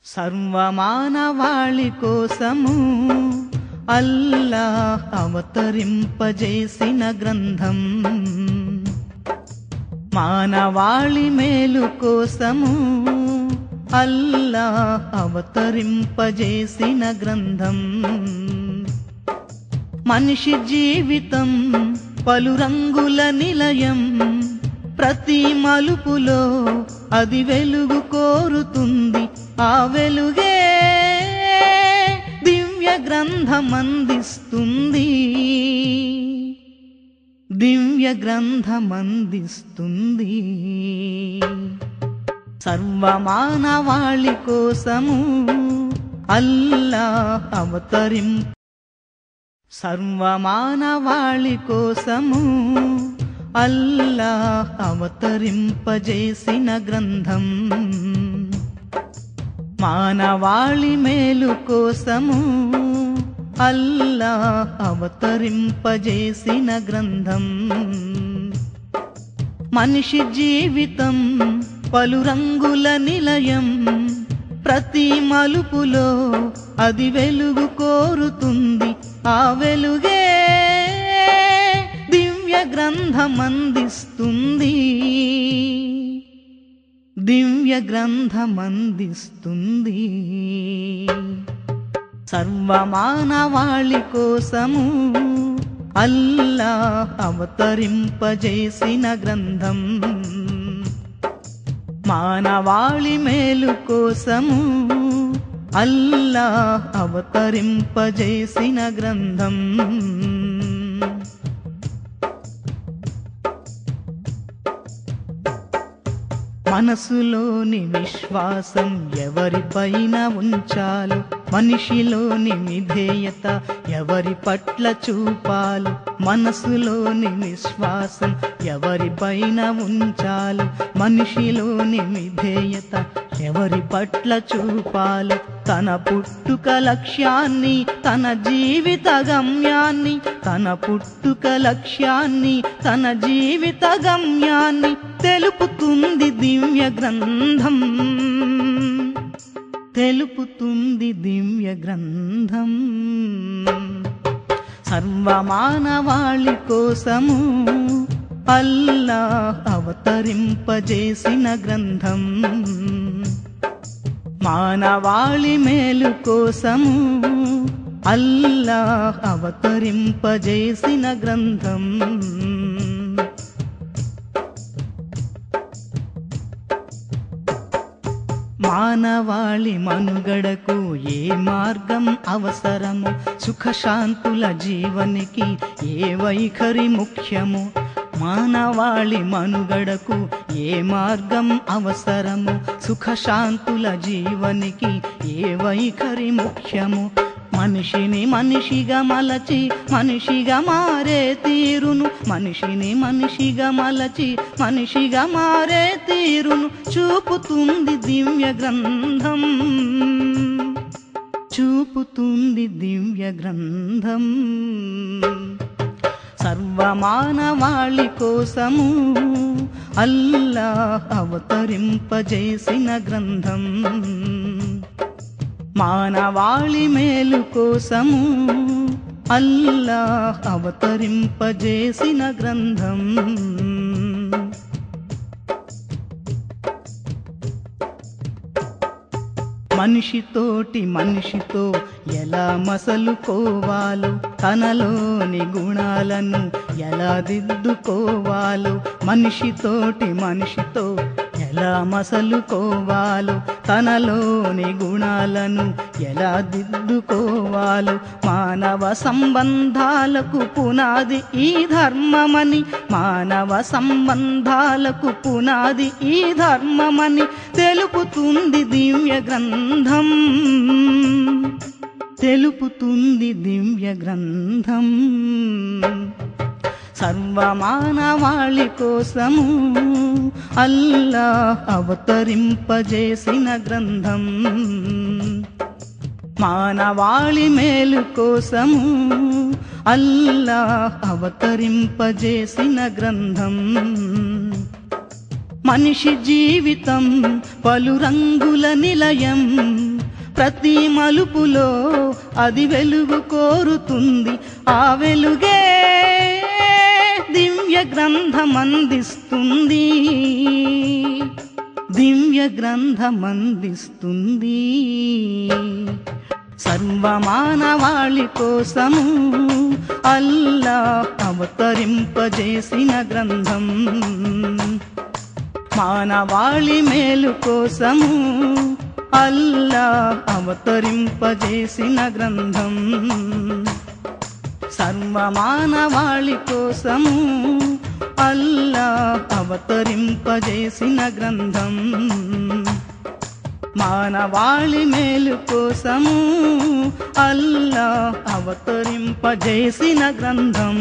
సర్వమానవాళి కోసము అల్లాహ్ అవతరింపజేసిన గ్రంథం, మానవాళి మేలు కోసము అల్లాహ్ అవతరింపజేసిన గ్రంథం. మనిషి జీవితం పలు రంగుల నిలయం, ప్రతి మలుపులో అది వెలుగు కోరుతుంది. ఆ వెలుగే దివ్య గ్రంథం అందిస్తుంది, దివ్య గ్రంథం అందిస్తుంది. సర్వమానవాళి కోసము అల్లాహ్ సర్వమానవాళి కోసము అల్లాహ్ అవతరింపజేసిన గ్రంథం, మానవాళి మేలు కోసము అల్లాహ్ అవతరింపజేసిన గ్రంథం. మనిషి జీవితం పలు రంగుల నిలయం, ప్రతి మలుపులో అది వెలుగు కోరుతుంది. ఆ వెలుగే దివ్య గ్రంథం అందిస్తుంది, దివ్య గ్రంథం అందిస్తుంది. సర్వమానవాళి కోసము అల్లాహ్ అవతరింపజేసిన గ్రంథం, మానవాళి మేలు కోసము అల్లాహ్ అవతరింపజేసిన గ్రంథం. మనసులోని విశ్వాసం ఎవరిపైన ఉంచాలో, మనిషిలోని విధేయత ఎవరి పట్ల చూపాలు. మనసులోని విశ్వాసం ఎవరిపైన ఉంచాలో, మనిషిలోని విధేయత ఎవరి పట్ల చూపాలు. తన పుట్టుక లక్ష్యాన్ని, తన జీవిత గమ్యాన్ని, తన పుట్టుక లక్ష్యాన్ని, తన జీవిత గమ్యాన్ని తెలుపుతుంది దివ్య గ్రంథం, తెలుపుతుంది దివ్య గ్రంథం. సర్వమానవాళి కోసము అల్లాహ్ అవతరింపజేసిన గ్రంథం, మానవాళి మేలు కోసము అల్లాహ్ అవతరింపజేసిన గ్రంథం. మానవాళి మనుగడకు ఏ మార్గం అవసరము, సుఖశాంతుల జీవనికి ఏ వైఖరి ముఖ్యము. మానవాళి మనుగడకు ఏ మార్గం అవసరము, సుఖశాంతుల జీవనికి ఏ వైఖరి ముఖ్యము. మనిషిని మనిషిగా మలచి మనిషిగా మారే తీరును, మనిషిని మనిషిగా మలచి మనిషిగా మారే తీరును చూపుతుంది దివ్య గ్రంథం, చూపుతుంది దివ్య గ్రంథం. సర్వమానవాళి కోసము అల్లాహ్ అవతరింపజేసిన గ్రంథం, మానవాళి మేలు కోసము అల్లాహ్ అవతరింపజేసిన గ్రంథం. మనిషితోటి మనిషితో ఎలా మసలుకోవాలో, తనలోని గుణాలను ఎలా దిద్దుకోవాలో. మనిషితోటి మనిషితో ఎలా మసలుకోవాలో, తనలోని గుణాలను ఎలా దిద్దుకోవాలో. మానవ సంబంధాలకు పునాది ఈ ధర్మమని, మానవ సంబంధాలకు పునాది ఈ ధర్మమని తెలుపుతుంది దివ్య గ్రంథం, తెలుపుతుంది దివ్య గ్రంథం. సర్వమానవాళి కోసము అల్లాహ్ అవతరింపజేసిన గ్రంథం, మానవాళి మేలు కోసము అల్లాహ్ అవతరింపజేసిన గ్రంథం. మనిషి జీవితం పలు రంగుల నిలయం, ప్రతి మలుపులో అది వెలుగు కోరుతుంది. ఆ వెలుగే దివ్య గ్రంథమందిస్తుంది, దివ్య గ్రంథమందిస్తుంది. సర్వమానవాళి కోసము అల్లాహ్ అవతరింపజేసిన గ్రంథం. మానవాళి మేలు కోసము అల్లాహ్ అవతరింపజేసిన గ్రంథం. సర్వమానవాళి కోసము అల్లాహ్ అవతరింపజేసిన గ్రంథం. మానవాళి మేలు కోసము అల్లాహ్ అవతరింపజేసిన గ్రంథం.